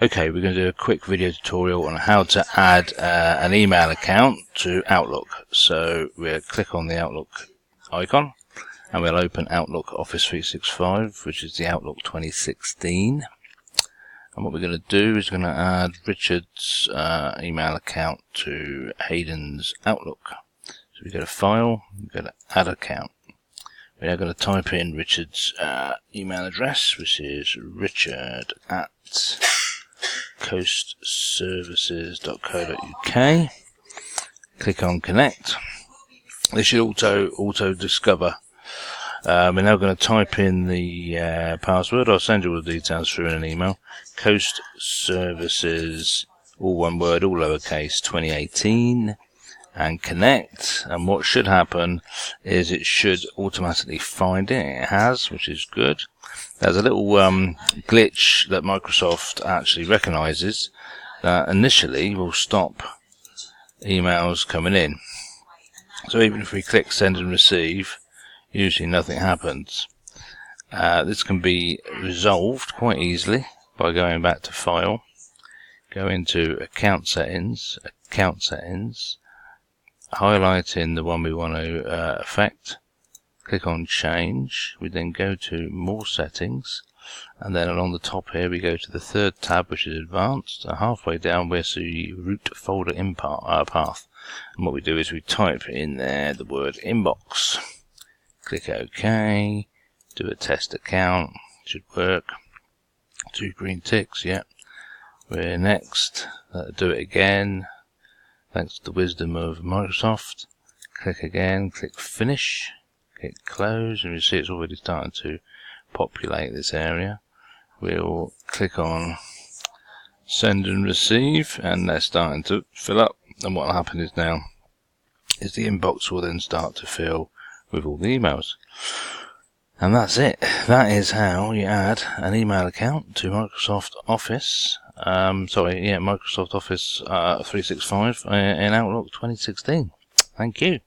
Okay, we're going to do a quick video tutorial on how to add an email account to Outlook. So we'll click on the Outlook icon and we'll open Outlook Office 365, which is the Outlook 2016. And what we're going to do is we're going to add Richard's email account to Hayden's Outlook. So we go to File, we go to Add Account. We're now going to type in Richard's email address, which is richard@coastservices.co.uk. Click on Connect. This should auto discover. We're now going to type in the password. I'll send you all the details through in an email. Coast Services, all one word, all lowercase, 2018, and connect. And what should happen is it should automatically find it. It has, which is good. There's a little glitch that Microsoft actually recognizes that initially will stop emails coming in. So even if we click send and receive, usually nothing happens. This can be resolved quite easily by going back to File, go into Account Settings, highlighting the one we want to affect, click on Change. We then go to More Settings, and then along the top here we go to the third tab, which is Advanced, and halfway down we'll see Root Folder Path. And what we do is we type in there the word Inbox. Click OK, do a test account, should work. 2 green ticks, yeah. We're next, do it again, thanks to the wisdom of Microsoft. Click again, click Finish, click Close, and you see it's already starting to populate this area. We'll click on Send and Receive, and they're starting to fill up. And what will happen is now is the inbox will then start to fill with all the emails. And that's it. That is how you add an email account to Microsoft Office. Microsoft Office 365 in Outlook 2016. Thank you.